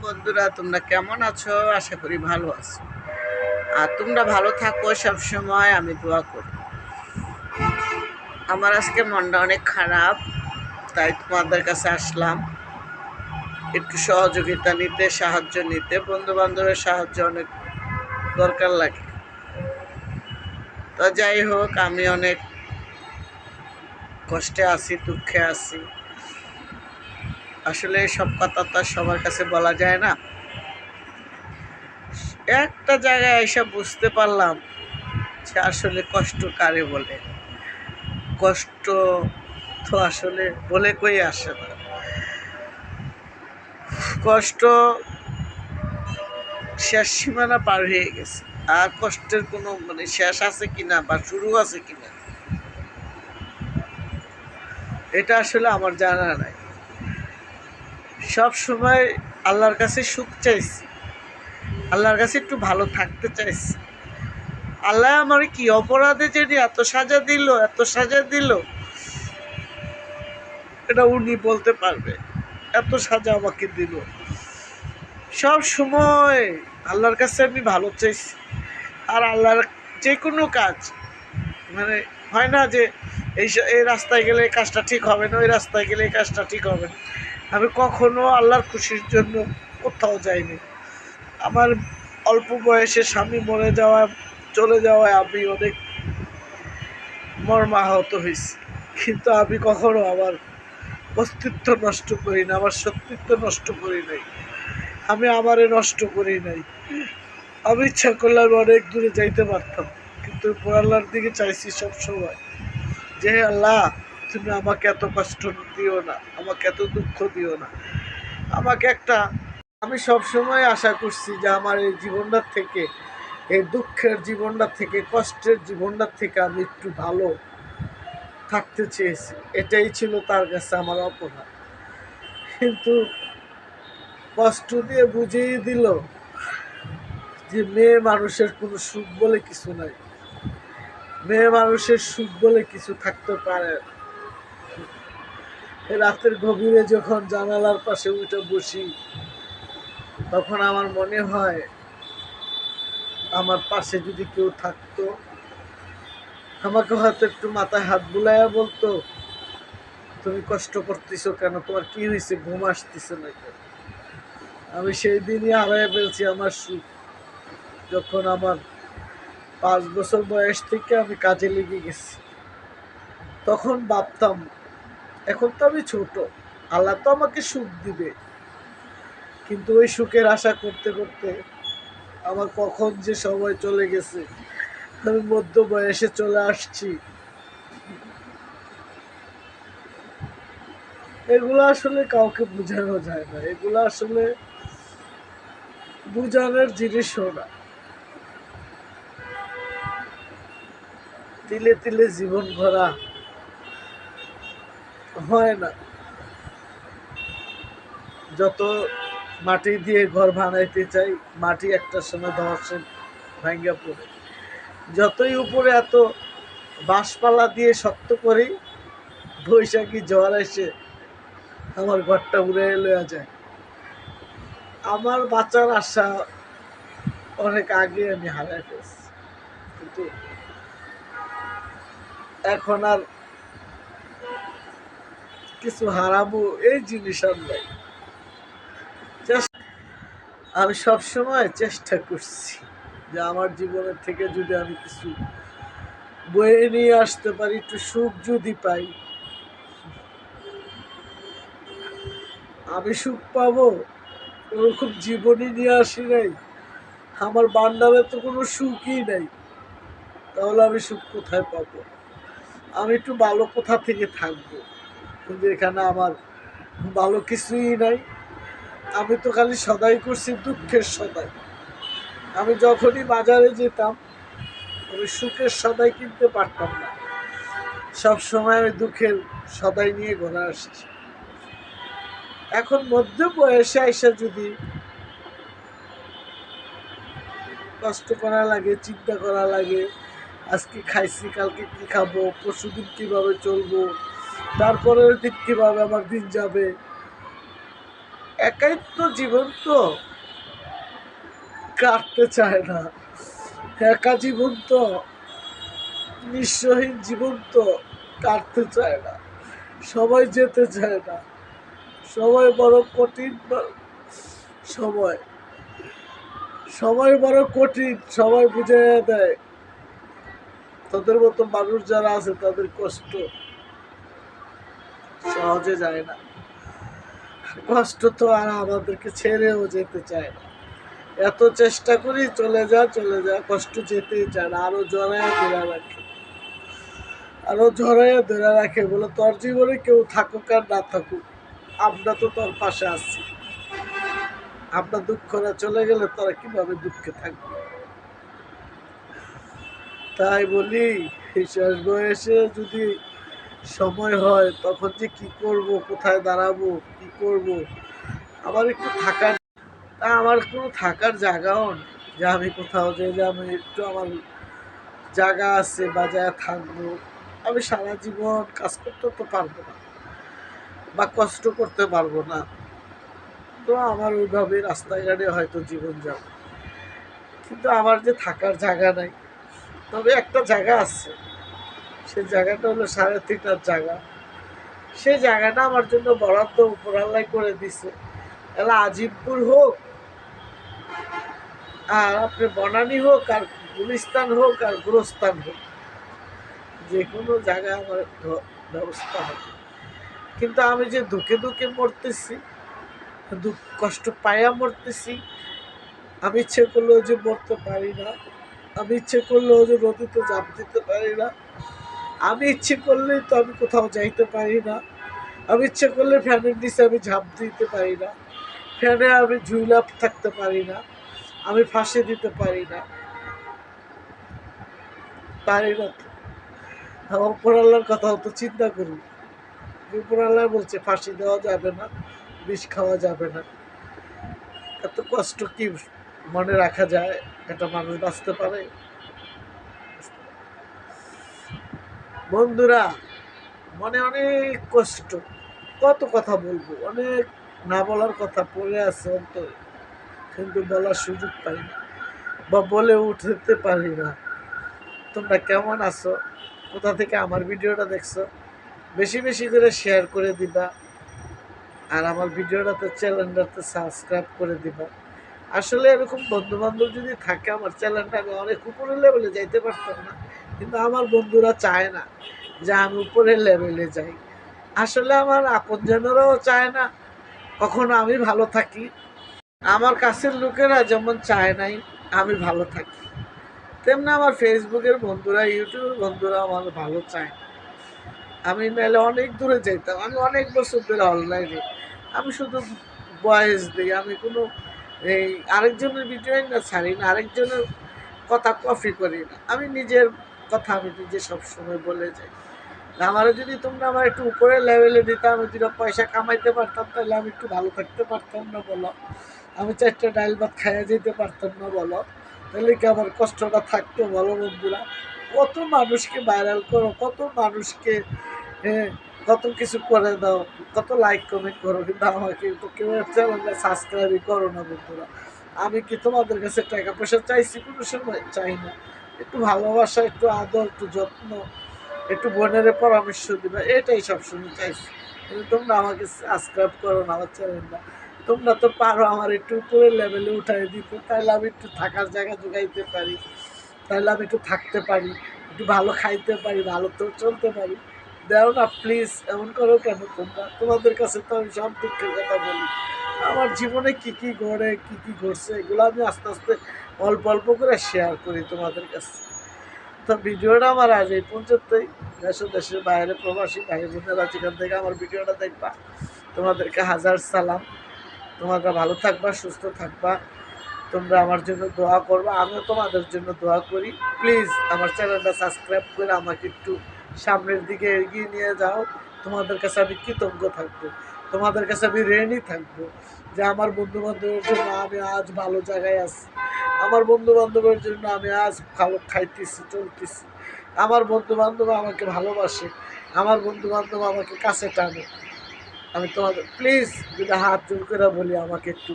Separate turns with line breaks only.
বন্ধুরা, তোমরা কেমন আছো? আশা করি ভালো আছো। আর তোমরা ভালো থাকো সব সময়, আমি দোয়া করি। আমার আজকে মনটা অনেক খারাপ, তাই তোমাদের কাছে আসলাম একটু সহযোগিতা নিতে, সাহায্য নিতে। বন্ধু বান্ধবের সাহায্য অনেক দরকার লাগে। তো যাই হোক, আমি অনেক কষ্টে আছি, দুঃখে আছি। আসলে সব কথা তো আর সবার কাছে বলা যায় না। একটা জায়গায় এসে বুঝতে পারলাম যে আসলে কষ্ট কারে বলে। কষ্ট তো আসলে বলে কই আসে না। কষ্ট শেষ সীমানা পার হয়ে গেছে। আর কষ্টের কোনো শেষ আছে কিনা বা শুরু আছে কিনা, এটা আসলে আমার জানা নাই। সব সময় আল্লাহর কাছে সুখ চাইছি, আল্লাহর কাছে একটু ভালো থাকতে চাইছি। আল্লাহ আমার কি অপরাধে যদি এত সাজা দিল, এত সাজা দিল, এটা উনি বলতে পারবে। এত সাজা আমাকে দিল। সব সময় আল্লাহর কাছে আমি ভালো চাইছি। আর আল্লাহর যে কোনো কাজ হয় না যে এই রাস্তায় গেলে এই কাজটা ঠিক হবে না, ওই রাস্তায় গেলে এই কাজটা ঠিক হবে না। আমি কখনো আল্লাহর খুশির জন্য কোথাও যাইনি। আমার অল্প বয়সে স্বামী চলে যাওয়ায় আমি অনেক মর্মাহত হয়েছি। কিন্তু আমি কখনো আমার অস্তিত্ব নষ্ট করি না, আমার সত্যিত্ব নষ্ট করি নাই, আমি আমারে নষ্ট করি নাই। আমি ইচ্ছা করলে আমি অনেক দূরে যাইতে পারতাম, কিন্তু আল্লাহর দিকে চাইছি সবসময় যে আল্লাহ, তুমি আমাকে এত কষ্ট দিও না, আমাকে এত দুঃখ দিও না। আমি সবসময় আশা করছি যে আমার এই জীবনটার থেকে, এই দুঃখের জীবনটার থেকে, কষ্টের জীবনটার থেকে আমি একটু ভালো থাকতে চেয়েছি। এটাই ছিল তার কাছে আমার অপরাধ। কিন্তু কষ্ট দিয়ে বুঝিয়ে দিল যে মেয়ে মানুষের কোনো সুখ বলে কিছু নাই, মেয়ে মানুষের সুখ বলে কিছু থাকতে পারে। রাতের গভীরে যখন জানালার পাশে উঠে বসি, তখন আমার মনে হয় আমার পাশে যদি কেউ থাকতো, আমাকে হয়তো একটু মাথায় হাত বুলাইয়া বলতো, তুমি কষ্ট করতেছো কেন, তোমার কি হয়েছে, ঘুম আসতেছে না কেন? আমি সেই দিনই হারাইয়া ফেলছি আমার সুখ। যখন আমার 5 বছর বয়স থেকে আমি কাজে লেগে গেছি, তখন ভাবতাম এখন তো আমি ছোট, আল্লাহ তো আমাকে সুখ দিবে। কিন্তু ওই সুখের আশা করতে করতে আমার কখন যে সময় চলে গেছে, আমি মধ্য বয়সে চলে আসছি। এগুলো আসলে কাউকে বোঝানো যায় না, এগুলো আসলে বোঝানোর জিনিসও না। তিলে তিলে জীবন ভরা হয় না। যত মাটি দিয়ে ঘর বানাইতে চাই, মাটি একটা সময় ধসে ভাঙ্গা পড়ে। যতই উপরে এত বাঁশপালা দিয়ে শক্ত করি, বৈশাখী ঝড় এসে আমার ঘরটা উড়ে লইয়া যায়। আমার বাঁচার আশা অনেক আগে আমি হারাই ফেলছি, কিন্তু এখন আর কিছু হারাবো এই জিনিস আর নাই। আমি সবসময় চেষ্টা করছি যে আমার জীবনের থেকে যদি আমি কিছু বয়ে নিয়ে আসতে পারি, একটু সুখ যদি পাই, আমি সুখ পাবো। ওরকম জীবনই নিয়ে আসি নাই, আমার বান্ডারে তো কোনো সুখই নাই, তাহলে আমি সুখ কোথায় পাবো? আমি একটু ভালো কোথা থেকে থাকবো? কিন্তু এখানে আমার ভালো কিছুই নাই। আমি তো খালি সদাই করছি দুঃখের সদাই। আমি যখনই বাজারে যেতাম, আমি সুখের সদাই কিনতে পারতাম না, সবসময় আমি দুঃখের সদাই নিয়ে ঘোরা আসছি। এখন মধ্য বয়সে আইসা যদি কষ্ট করা লাগে, চিন্তা করা লাগে, আজকে খাইছি কালকে কি খাবো, পরশুদিন কিভাবে চলবো, তারপরের দিন কিভাবে আমার দিন যাবে, একাই তো জীবন তো কাটতে চায় না, একা জীবন তো, নিঃস্বহীন জীবন তো কাটতে চায় না, সবাই যেতে চায় না, সবাই বড় কঠিন সময়, সবাই বড় কঠিন, সবাই বুঝাইয়া দেয় তাদের মতো মানুষ যারা আছে তাদের কষ্ট সহজে যায় না, কষ্ট তো আর আমাদেরকে ছেড়েও যেতে চায় না, এত চেষ্টা করি চলে যা চলে যা, কষ্ট যেতেই চায় না, আরো জড়াইয়া ধরে রাখে, আরো জড়াইয়া ধরে রাখে, বলে তোর জীবনে কেউ থাকুক আর না থাকুক আমরা তো তোর পাশে আছি, আমরা দুঃখরা চলে গেলে তোরা কিভাবে দুঃখে থাকবে। তাই বলি শেষ বয়সে যদি সময় হয় তখন যে কি করব, কোথায় দাঁড়াবো, কি করব, আমার একটু থাকার, আমার কোনো থাকার জায়গাও নেই যে আমি কোথাও যে আমি একটু আমার জায়গা আছে বা যা থাকবো। আমি সারা জীবন কাজ করতে তো পারবো না বা কষ্ট করতে পারবো না, তো আমার ওইভাবে রাস্তাঘাটে হয়তো জীবন যাবে, কিন্তু আমার যে থাকার জায়গা নাই। তবে একটা জায়গা আছে, সে জায়গাটা হলো 3.5 জায়গা, সেই জায়গাটা আমার জন্য বরাদ্দ উপরাল্লায় করে দিছে। এলা আজিমপুর হোক আর আপনি বনানী হোক আর গুলিস্তান হোক আর গুরস্তান হোক, যে কোনো জায়গায় আমার ব্যবস্থা হবে, কিন্তু আমি যে দুঃখে দুঃখে মরতেছি, দুঃখ কষ্ট পাইয়া মরতেছি, আমি ইচ্ছে করলেও যে মরতে পারি না, আমি ইচ্ছে করলেও যে নদীতে ঝাঁপ দিতে পারি না, আমি ইচ্ছে করলেই তো আমি কোথাও যাইতে পারি না, আমি ইচ্ছে করলে ফ্যানের নিচে আমি ঝাঁপ দিতে পারি না, ফ্যানে আমি ঝুলা থাকতে পারি না, আমি ফাঁসি দিতে পারি না, পারি না তো। আমার উপরাল্লার কথাও তো চিন্তা করি, উপরাল্লাহ বলছে ফাঁসি দেওয়া যাবে না, বিষ খাওয়া যাবে না, এত কষ্ট কি মনে রাখা যায়, একটা মানুষ বাঁচতে পারে? বন্ধুরা, মনে অনেক কষ্ট, কত কথা বলবো, অনেক না বলার কথা পড়ে আছে অন্তরে, কিন্তু বলার সুযোগ পাই না বা বলে উঠতে পারি না। তোমরা কেমন আছো, কোথা থেকে আমার ভিডিওটা দেখছো, বেশি বেশি করে শেয়ার করে দিবা, আর আমার ভিডিওটাতে চ্যানেলটাতে সাবস্ক্রাইব করে দিবা। আসলে এরকম বন্ধু বান্ধব যদি থাকে আমার চ্যানেলটা আমি অনেক উপরের লেভেলে যাইতে পারতাম না, কিন্তু আমার বন্ধুরা চায় না যে আমি উপরের লেভেলে যাই। আসলে আমার আপনজনেরাও চায় না কখনো আমি ভালো থাকি, আমার কাছের লোকেরা যেমন চায় নাই আমি ভালো থাকি, তেমনি আমার ফেসবুকের বন্ধুরা, ইউটিউবের বন্ধুরা আমার ভালো চায় না। আমি নাহলে অনেক দূরে যেতাম, আমি অনেক বছর ধরে অনলাইনে, আমি শুধু ভয়েস দিই, আমি কোনো এই আরেকজনের ভিডিও না ছাড়ি না, আরেকজনের কথা কপি করি না, আমি নিজের কথা আমি নিজে সবসময় বলে যাই। আমারও যদি তোমরা আমার একটু উপরের লেভেলে দিতাম, আমি 2 পয়সা কামাইতে পারতাম, তাহলে আমি একটু ভালো থাকতে পারতাম না বলো, আমি 4টা ডাল ভাত খাইয়া যেতে পারতাম না বলো, তাহলে কি আমার কষ্টটা থাকতো বলো বন্ধুরা? কত মানুষকে ভাইরাল করো, কত মানুষকে কত কিছু করে দাও, কত লাইক কমেন্ট করো, কিন্তু আমাকে তো কেউ চ্যানেলটা সাবস্ক্রাইবই করো না বন্ধুরা। আমি কি তোমাদের কাছে টাকা পয়সা চাইছি? কোনো সময় চাই না। একটু ভালোবাসা, একটু আদর, একটু যত্ন, একটু বোনের পরামর্শ দিবা, এটাই সবসময় চাইছি। কিন্তু তোমরা আমাকে সাবস্ক্রাইব করো না আমার চ্যানেলটা, তোমরা তো পারো আমার একটু উপরের লেভেলে উঠাই দিতে, তাহলে আমি একটু থাকার জায়গা জোগাইতে পারি, তাহলে আমি একটু থাকতে পারি, একটু ভালো খাইতে পারি, ভালো তো চলতে পারি। দেও না প্লিজ, এমন করো কেন তোমরা? তোমাদের কাছে তো আমি সব দুঃখের কথা বলি, আমার জীবনে কি কি ঘটে, কি কি ঘটছে, এগুলো আমি আস্তে আস্তে অল্প অল্প করে শেয়ার করি তোমাদের কাছে। তো ভিডিওটা আমার আজ এই পর্যন্তই। দেশের বাইরে প্রবাসী ভাই বোনেরা যেখান থেকে আমার ভিডিওটা দেখবা, তোমাদেরকে হাজার সালাম। তোমরা ভালো থাকবা, সুস্থ থাকবা, তোমরা আমার জন্য দোয়া করবা, আমিও তোমাদের জন্য দোয়া করি। প্লিজ আমার চ্যানেলটা সাবস্ক্রাইব করে আমাকে একটু সামনের দিকে এগিয়ে নিয়ে যাও। তোমাদের কাছে আমি কৃতজ্ঞ থাকবো, তোমাদের কাছে আমি ঋণী থাকবো যে আমার বন্ধু বান্ধবের জন্য আমি আজ ভালো জায়গায় আছি, আমার বন্ধু বান্ধবের জন্য আমি আজ ভালো খাইতেছি, চলতেছি, আমার বন্ধু বান্ধব আমাকে ভালোবাসে, আমার বন্ধু বান্ধব আমাকে কাছে টানে। আমি তোমাদের প্লিজ যদি হাত জোর করে বলি আমাকে একটু